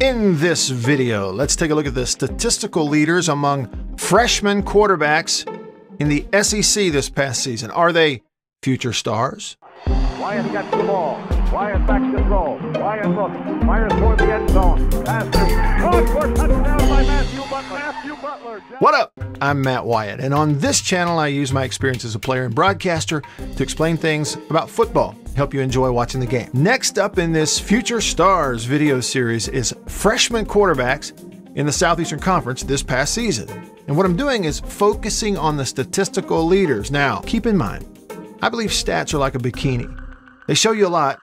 In this video, let's take a look at the statistical leaders among freshman quarterbacks in the SEC this past season. Are they future stars? Wyatt gets the ball. Wyatt back to throw. Wyatt looks. Fires toward the end zone. Passes. Caught for touchdown by Matthew Butler. What up? I'm Matt Wyatt, and on this channel, I use my experience as a player and broadcaster to explain things about football, help you enjoy watching the game. Next up in this Future Stars video series is freshman quarterbacks in the Southeastern Conference this past season. And what I'm doing is focusing on the statistical leaders. Now, keep in mind, I believe stats are like a bikini. They show you a lot,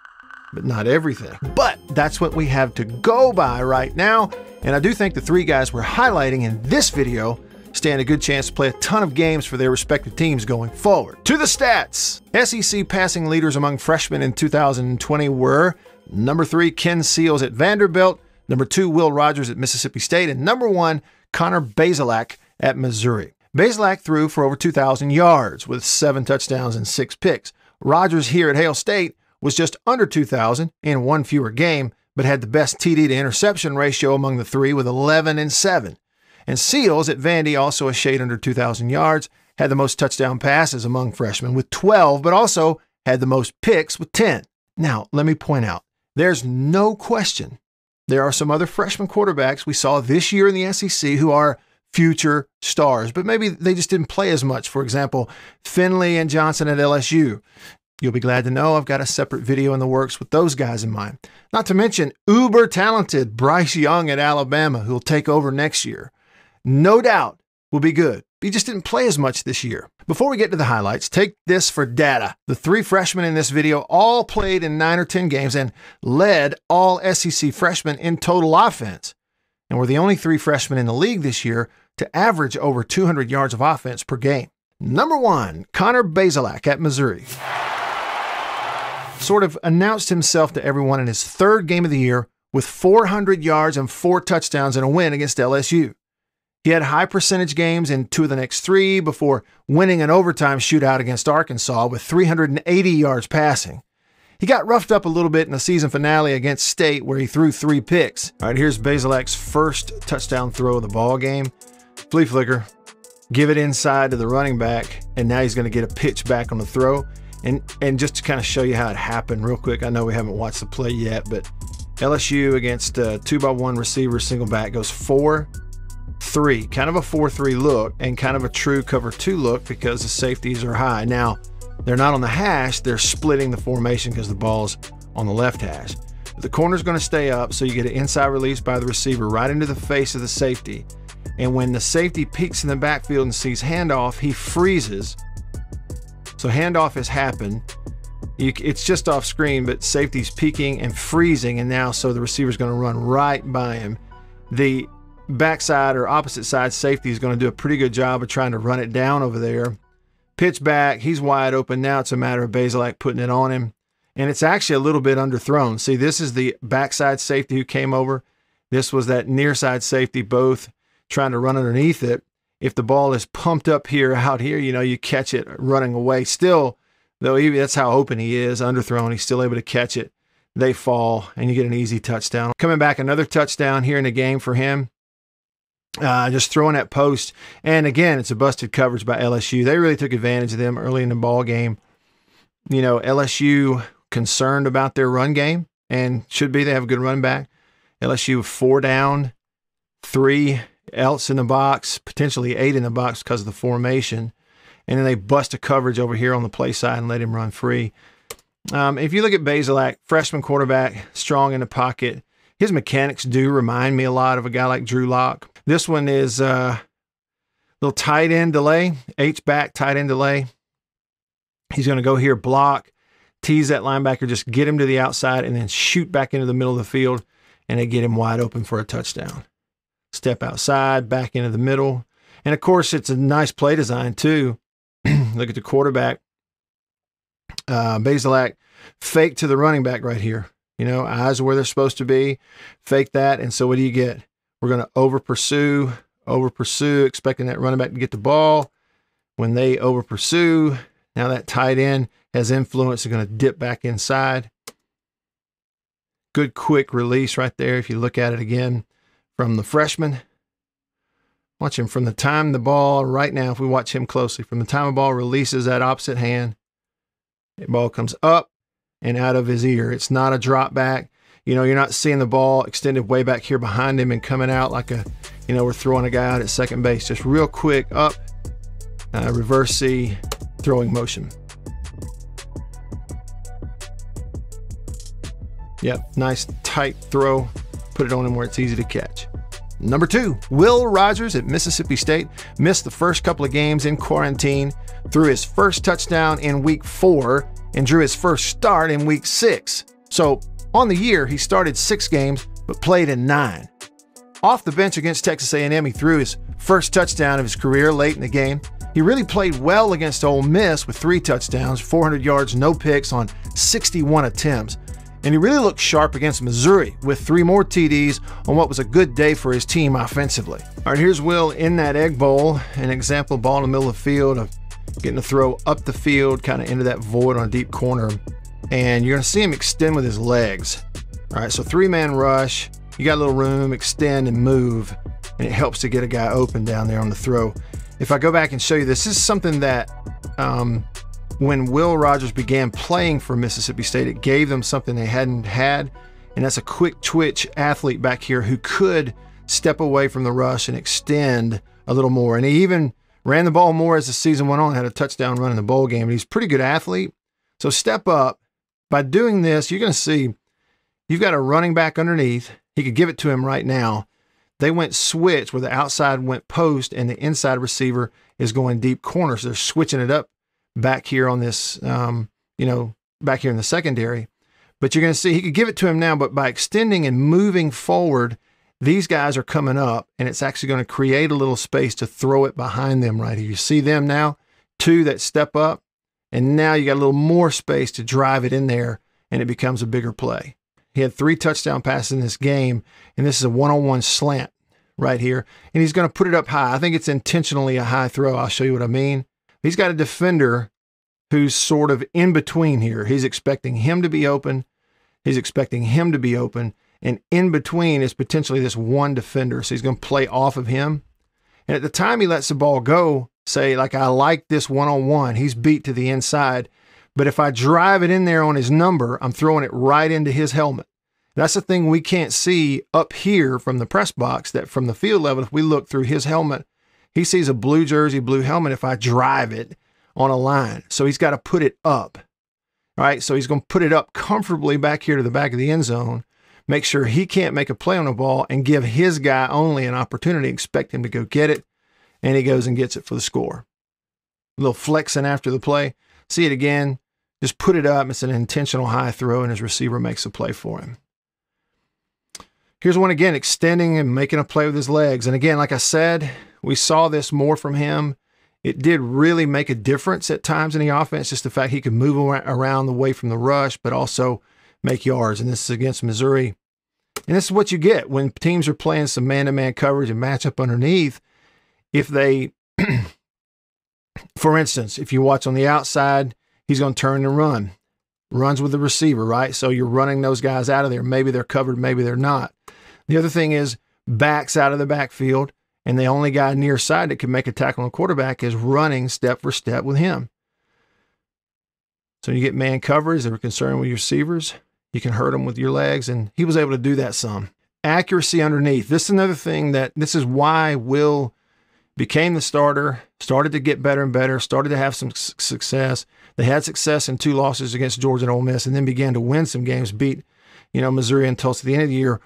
but not everything. But that's what we have to go by right now. And I do think the three guys we're highlighting in this video stand a good chance to play a ton of games for their respective teams going forward. To the stats. SEC passing leaders among freshmen in 2020 were number 3, Ken Seals at Vanderbilt, number 2, Will Rogers at Mississippi State, and number 1, Connor Basilek at Missouri. Basilek threw for over 2,000 yards with 7 touchdowns and 6 picks. Rogers here at Hail State was just under 2,000 in one fewer game, but had the best TD to interception ratio among the three with 11 and 7. And Seals at Vandy, also a shade under 2,000 yards, had the most touchdown passes among freshmen with 12, but also had the most picks with 10. Now, let me point out, there's no question there are some other freshman quarterbacks we saw this year in the SEC who are future stars, but maybe they just didn't play as much. For example, Finley and Johnson at LSU. You'll be glad to know I've got a separate video in the works with those guys in mind. Not to mention uber talented Bryce Young at Alabama, who'll take over next year. No doubt will be good. He just didn't play as much this year. Before we get to the highlights, take this for data. The 3 freshmen in this video all played in 9 or 10 games and led all SEC freshmen in total offense. And were the only 3 freshmen in the league this year to average over 200 yards of offense per game. Number 1, Connor Basilek at Missouri. Sort of announced himself to everyone in his 3rd game of the year with 400 yards and 4 touchdowns in a win against LSU. He had high percentage games in 2 of the next 3 before winning an overtime shootout against Arkansas with 380 yards passing. He got roughed up a little bit in the season finale against State where he threw 3 picks. All right, here's Basilek's first touchdown throw of the ball game. Flea flicker, give it inside to the running back, and now he's going to get a pitch back on the throw. And just to kind of show you how it happened real quick, I know we haven't watched the play yet, but LSU against 2-by-1 receiver single back goes 4-3, kind of a 4-3 look and kind of a true cover 2 look because the safeties are high. Now, they're not on the hash, they're splitting the formation because the ball's on the left hash. But the corner's going to stay up, so you get an inside release by the receiver right into the face of the safety. And when the safety peeks in the backfield and sees handoff, he freezes. So handoff has happened. It's just off screen, but safety's peeking and freezing, and now so the receiver's going to run right by him. The backside or opposite side safety is going to do a pretty good job of trying to run it down over there. Pitch back, he's wide open. Now it's a matter of Basilek putting it on him. And it's actually a little bit underthrown. See, this is the backside safety who came over. This was that near side safety, both trying to run underneath it. If the ball is pumped up here, out here, you know, you catch it running away. Still, though, even that's how open he is, underthrown, he's still able to catch it. They fall, and you get an easy touchdown. Coming back, another touchdown here in the game for him. Just throwing that post. And again, it's a busted coverage by LSU. They really took advantage of them early in the ball game. You know, LSU concerned about their run game, and should be. They have a good run back. LSU 4 down, 3 else in the box, potentially 8 in the box because of the formation. And then they bust a coverage over here on the play side and let him run free. If you look at Basilek, freshman quarterback, strong in the pocket. His mechanics do remind me a lot of a guy like Drew Lock. This one is a little tight end delay, H-back tight end delay. He's going to go here, block, tease that linebacker, just get him to the outside, and then shoot back into the middle of the field, and they get him wide open for a touchdown. Step outside, back into the middle. And, of course, it's a nice play design, too. Look at the quarterback. Basilek fake to the running back right here. You know, eyes are where they're supposed to be. Fake that, and so what do you get? We're going to over-pursue, expecting that running back to get the ball. When they over-pursue, now that tight end has influence. They're going to dip back inside. Good quick release right there if you look at it again from the freshman. Watch him from the time the ball, right now, if we watch him closely, from the time the ball releases that opposite hand, the ball comes up and out of his ear. It's not a drop back. You know, you're not seeing the ball extended way back here behind him and coming out like a, you know, we're throwing a guy out at second base. Just real quick up, reverse C, throwing motion. Yep, nice tight throw. Put it on him where it's easy to catch. Number 2, Will Rogers at Mississippi State missed the first couple of games in quarantine, threw his first touchdown in week 4, and drew his first start in week 6. So on the year, he started 6 games, but played in 9. Off the bench against Texas A&M, he threw his first touchdown of his career late in the game. He really played well against Ole Miss with 3 touchdowns, 400 yards, no picks on 61 attempts. And he really looked sharp against Missouri with 3 more TDs on what was a good day for his team offensively. All right, here's Will in that Egg Bowl, an example ball in the middle of the field of getting a throw up the field, kind of into that void on a deep corner. And you're going to see him extend with his legs. All right, so 3-man rush. You got a little room, extend and move, and it helps to get a guy open down there on the throw. If I go back and show you, this is something that when Will Rogers began playing for Mississippi State, it gave them something they hadn't had, and that's a quick twitch athlete back here who could step away from the rush and extend a little more. And he even ran the ball more as the season went on, had a touchdown run in the bowl game. And he's a pretty good athlete. So step up. By doing this, you're going to see you've got a running back underneath. He could give it to him right now. They went switch where the outside went post and the inside receiver is going deep corner. So they're switching it up back here on this, back here in the secondary. But you're going to see he could give it to him now, but by extending and moving forward, these guys are coming up, and it's actually going to create a little space to throw it behind them right here. You see them now, 2 that step up, and now you got a little more space to drive it in there, and it becomes a bigger play. He had 3 touchdown passes in this game, and this is a one-on-one slant right here, and he's going to put it up high. I think it's intentionally a high throw. I'll show you what I mean. He's got a defender who's sort of in between here. He's expecting him to be open. He's expecting him to be open. And in between is potentially this one defender. So he's going to play off of him. And at the time he lets the ball go, say, like, I like this one-on-one. He's beat to the inside. But if I drive it in there on his number, I'm throwing it right into his helmet. That's the thing we can't see up here from the press box, that from the field level, if we look through his helmet, he sees a blue jersey, blue helmet if I drive it on a line. So he's got to put it up. All right, so he's going to put it up comfortably back here to the back of the end zone, make sure he can't make a play on the ball, and give his guy only an opportunity, expect him to go get it, and he goes and gets it for the score. A little flexing after the play. See it again. Just put it up. It's an intentional high throw, and his receiver makes a play for him. Here's one again, extending and making a play with his legs. And again, like I said, we saw this more from him. It did really make a difference at times in the offense, just the fact he could move around away from the rush, but also make yards. And this is against Missouri. And this is what you get when teams are playing some man-to-man coverage and matchup underneath. If they, for instance, if you watch on the outside, he's going to turn and run. Runs with the receiver, right? So you're running those guys out of there. Maybe they're covered, maybe they're not. The other thing is backs out of the backfield, and the only guy near side that can make a tackle on the quarterback is running step for step with him. So you get man coverage that are concerned with your receivers. You can hurt them with your legs, and he was able to do that some. Accuracy underneath. This is another thing this is why Will became the starter, started to get better and better, started to have some success. They had success in 2 losses against Georgia and Ole Miss, and then began to win some games, beat, Missouri and Tulsa at the end of the year.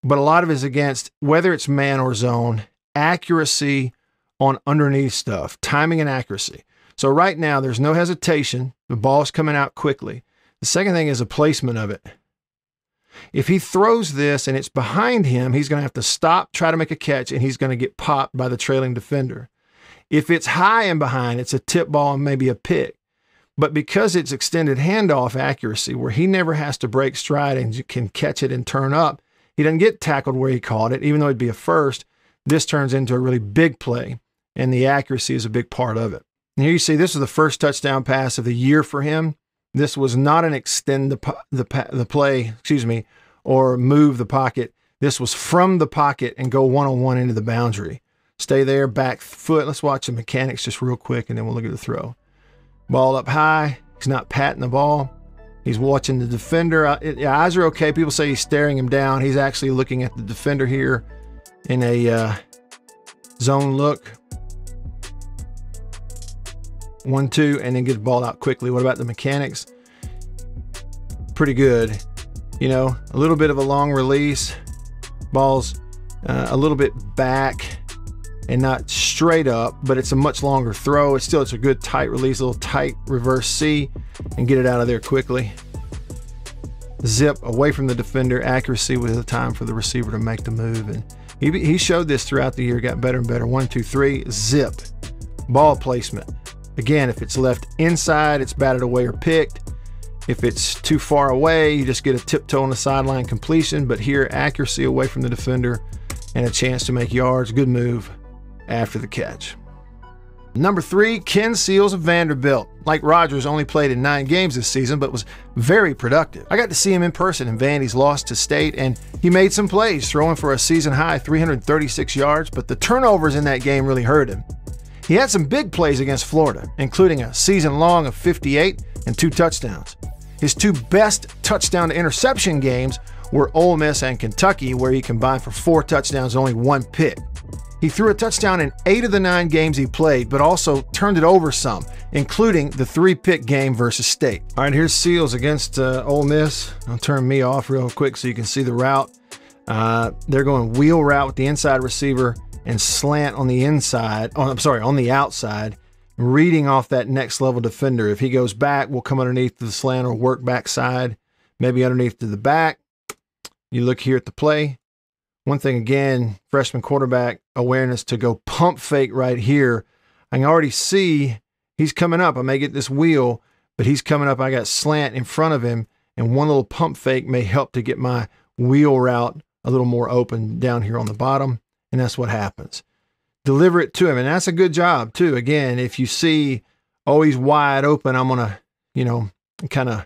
But a lot of it is against, whether it's man or zone, accuracy on underneath stuff, timing and accuracy. So right now, there's no hesitation. The ball's coming out quickly. The second thing is the placement of it. If he throws this and it's behind him, he's going to have to stop, try to make a catch, and he's going to get popped by the trailing defender. If it's high and behind, it's a tip ball and maybe a pick. But because it's extended handoff accuracy, where he never has to break stride and can catch it and turn up, he doesn't get tackled where he caught it, even though it'd be a first. This turns into a really big play, and the accuracy is a big part of it. And here you see this is the first touchdown pass of the year for him. This was not an extend the play, or move the pocket. This was from the pocket and go one-on-one into the boundary. Stay there, back foot. Let's watch the mechanics just real quick, and then we'll look at the throw. Ball up high. He's not patting the ball. He's watching the defender. Eyes are okay. People say he's staring him down. He's actually looking at the defender here in a zone look. 1-2, and then get the ball out quickly. What about the mechanics? Pretty good. You know, a little bit of a long release. Ball's a little bit back and not straight up, but it's a much longer throw. It's a good tight release, a little tight reverse C, and get it out of there quickly. Zip away from the defender, accuracy with the time for the receiver to make the move. And he showed this throughout the year, got better and better. 1, 2, 3, zip. Ball placement. Again, if it's left inside, it's batted away or picked. If it's too far away, you just get a tiptoe on the sideline completion. But here, accuracy away from the defender and a chance to make yards. Good move after the catch. Number 3, Ken Seals of Vanderbilt. Like Rodgers, only played in 9 games this season, but was very productive. I got to see him in person in Vandy's loss to State, and he made some plays, throwing for a season-high 336 yards, but the turnovers in that game really hurt him. He had some big plays against Florida, including a season-long of 58 and 2 touchdowns. His 2 best touchdown-to-interception games were Ole Miss and Kentucky, where he combined for 4 touchdowns and only 1 pick. He threw a touchdown in 8 of the 9 games he played, but also turned it over some, including the 3-pick game versus State. All right, here's Seals against Ole Miss. I'll turn me off real quick so you can see the route. They're going wheel route with the inside receiver and slant on the inside. Oh, I'm sorry, on the outside, reading off that next level defender. If he goes back, we'll come underneath the slant or work backside, maybe underneath to the back. You look here at the play. One thing again, freshman quarterback awareness to go pump fake right here. I can already see he's coming up. I may get this wheel, but he's coming up. I got slant in front of him, and one little pump fake may help to get my wheel route a little more open down here on the bottom, and that's what happens. Deliver it to him, and that's a good job too. Again, if you see, oh, he's wide open, I'm going to, you know, kind of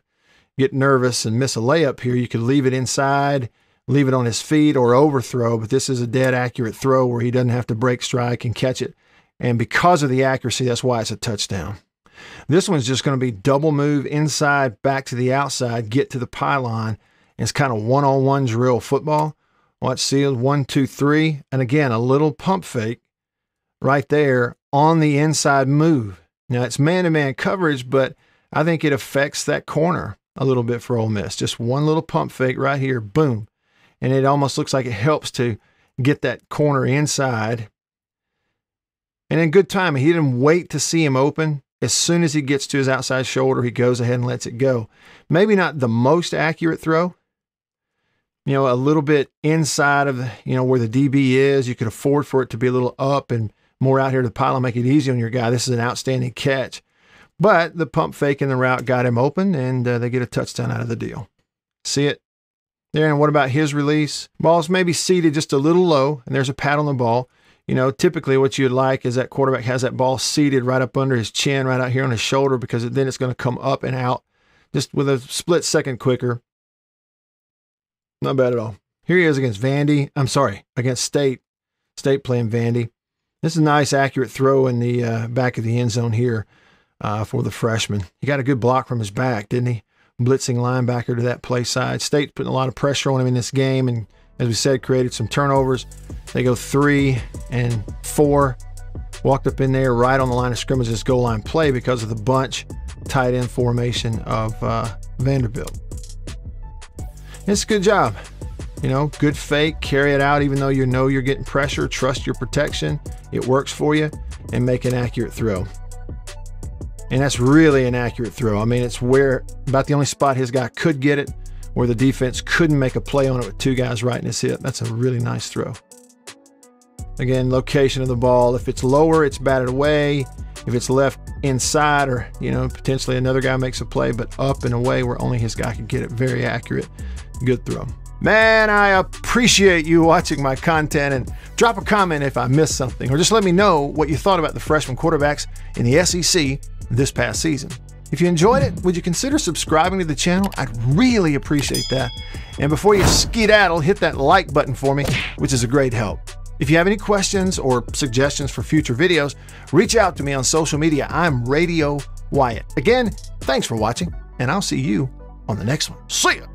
get nervous and miss a layup here. You could leave it inside, leave it on his feet, or overthrow, but this is a dead accurate throw where he doesn't have to break strike and catch it. And because of the accuracy, that's why it's a touchdown. This one's just going to be double move inside, back to the outside, get to the pylon. And it's kind of one-on-one drill football. Watch Seals, 1, 2, 3. And again, a little pump fake right there on the inside move. Now, it's man-to-man coverage, but I think it affects that corner a little bit for Ole Miss. Just one little pump fake right here, boom. And it almost looks like it helps to get that corner inside. And in good time, he didn't wait to see him open. As soon as he gets to his outside shoulder, he goes ahead and lets it go. Maybe not the most accurate throw. You know, a little bit inside of, you know, where the DB is. You could afford for it to be a little up and more out here to the pylon, make it easy on your guy. This is an outstanding catch. But the pump fake in the route got him open, and they get a touchdown out of the deal. See it there? And what about his release? Ball's maybe seated just a little low, and there's a pat on the ball. You know, typically what you'd like is that quarterback has that ball seated right up under his chin, right out here on his shoulder, because then it's going to come up and out just with a split second quicker. Not bad at all. Here he is against Vandy. I'm sorry, against State. State playing Vandy. This is a nice, accurate throw in the back of the end zone here for the freshman. He got a good block from his back, didn't he? Blitzing linebacker to that play side. State's putting a lot of pressure on him in this game, and as we said, created some turnovers. They go 3 and 4. Walked up in there right on the line of scrimmage, this goal line play, because of the bunch tight end formation of Vanderbilt. It's a good job. You know, good fake, carry it out even though you know you're getting pressure, trust your protection, it works for you, and make an accurate throw. And that's really an accurate throw. I mean, it's where about the only spot his guy could get it, where the defense couldn't make a play on it with 2 guys right in his hip. That's a really nice throw. Again, location of the ball. If it's lower, it's batted away. If it's left inside, or, you know, potentially another guy makes a play, but up and away where only his guy can get it. Very accurate. Good throw. Man, I appreciate you watching my content, and drop a comment if I missed something, or just let me know what you thought about the freshman quarterbacks in the SEC this past season. If you enjoyed it, would you consider subscribing to the channel? I'd really appreciate that. And before you skedaddle, hit that like button for me, which is a great help. If you have any questions or suggestions for future videos, reach out to me on social media. I'm Radio Wyatt. Again, thanks for watching, and I'll see you on the next one. See ya!